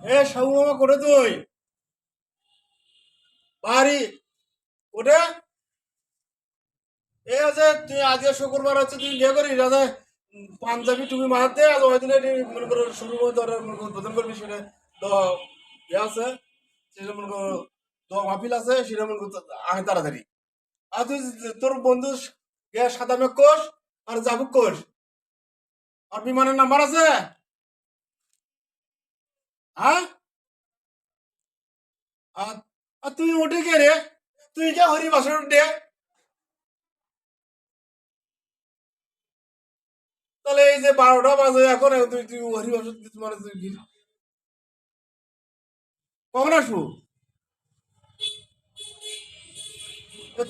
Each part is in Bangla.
এ সাবু মামা করে তুই বাড়ি ওটা এ আছে তুই আজকে শুক্রবার হচ্ছে তুই বিয়ে করিস রাজা পাঞ্জাবি টুপি মারাতে আজ ওই দিনে মনে করো শুরু করে ধরে মনে করো উদ্বোধন করবি সেটা তো ইয়ে আছে সেটা মনে করো তো মাহফিল আছে সেটা মনে করো আগে তাড়াতাড়ি আর তুই তোর বন্ধু সাদা মেঘ কোষ আর জাবুক কোষ আর বিমানের নাম্বার আছে হ্যাঁ আর আর তুই ওঠে কে রে তুই কে হরি বাসন উঠে তাহলে এই যে 12টা বাজে এখন তুই তুই হরি বাসন মানে তুই কখন আসবো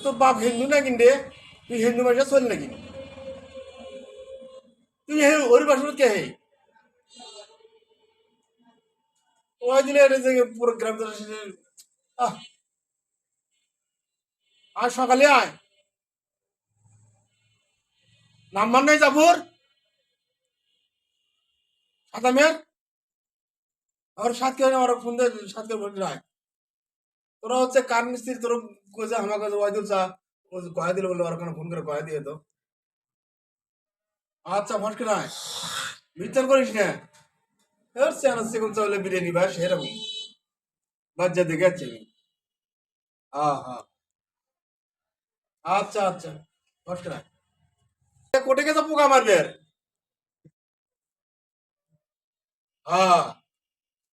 তোর বাপ হিন্দু না কিনবে তুই হিন্দু মানুষের চল নাকি তুই হরি বাসন কে হে ওই দিনে এটা যে পুরো গ্রাম আহ আজ সকালে আয় নাম্বার নাই যাবুর সাতামের আর সাতকে আমার ফোন দিয়ে সাতকে ফোন রায় তোরা হচ্ছে কার মিস্ত্রি তোর কইছে আমাকে ওই দিল চা কয়ে দিল বলে ওর কোনো ফোন করে কয়ে দিয়ে তো আচ্ছা ফসকে নাই বিচার করিস না এর চেনা সেগুন চাউলে বিরিয়ানি ভাই সেরকম বাজ্যা দেখে যাচ্ছি আমি হ্যাঁ হ্যাঁ আচ্ছা আচ্ছা ফসকে নাই কোটে গেছে পোকা মারবে আর হ্যাঁ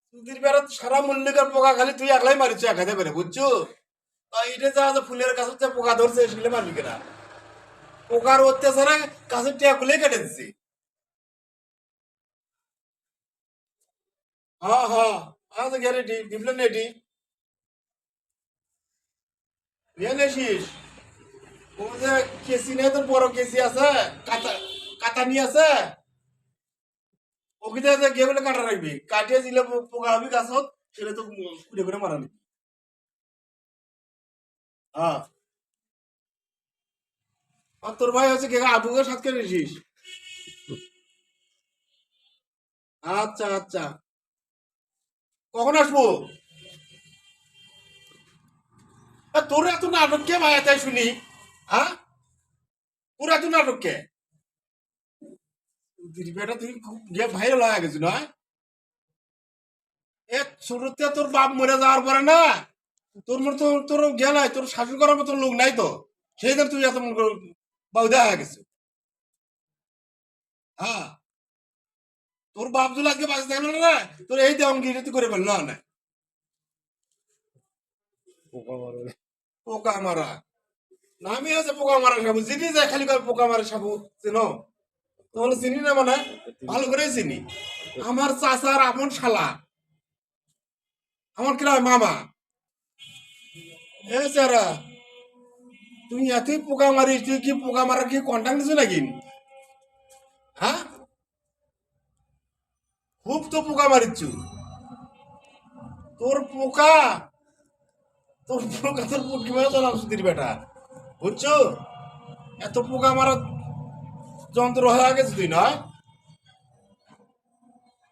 সুধীর বেড়া সারা মল্লিকার পোকা খালি তুই একলাই মারিস একাতে করে বুঝছো এটা যা যে ফুলের গাছ হচ্ছে পোকা ধরছে সেগুলো মারবি কিনা পোকার অত্যাচারে গাছের টিয়া খুলে কেটে দিচ্ছি হ্যাঁ হ্যাঁ হ্যাঁ তো গ্যারেন্টি ডিপ্লেন এটি নিয়ে নেছিস ও যে কেসি নেই তোর বড় কেসি আছে কাতা কাতা নিয়ে আছে ওকে যে গেগুলো কাটা রাখবি কাটিয়ে দিলে পোকা হবি গাছত সেটা তো কুড়ে করে মারানি হ্যাঁ আর তোর ভাই হচ্ছে কে আবুকে সাথ করে নিছিস আচ্ছা আচ্ছা কখন আসবো তোর এত নাটক কে ভাই তাই শুনি হ্যাঁ তোর এত নাটক কে বেটা তুই গিয়ে ভাইরাল হয়ে গেছি নয় এ শুরুতে তোর বাপ মরে যাওয়ার পরে না তোর মতো তোর জ্ঞান নাই তোর শাসন করার মতো লোক নাই তো সেই জন্য তুই এত মনে কর বাউদা হয়ে গেছে হ্যাঁ তোর বাপ যদি আজকে বাঁচতে গেল না তোর এই দেওয়ান গিয়ে তুই করে ফেললো না পোকা মারা নামই আছে পোকা মারা সাবু চিনি যায় খালি করে পোকা মারা সাবু চিনো তাহলে চিনি না মানে ভালো করে চিনি আমার চাচার আপন শালা আমার কিরা মামা এ চারা তুই এতই পোকা মারিস তুই কি পোকা মারার কি কন্টাক্ট নিছো নাকি হ্যাঁ খুব তো পোকা মারিচ্ছু তোর পোকা তোর পোকা তোর পুটকি মারা চলাম সুতির বেটা বুঝছো এত পোকা মারার যন্ত্র হয়ে গেছে তুই নয়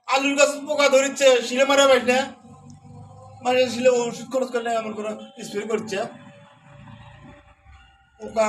আলুর গাছে পোকা ধরিচ্ছে শিলে মারা পাইস না মানে শিলে ওষুধ খরচ করলে এমন করে স্প্রে করছে পোকা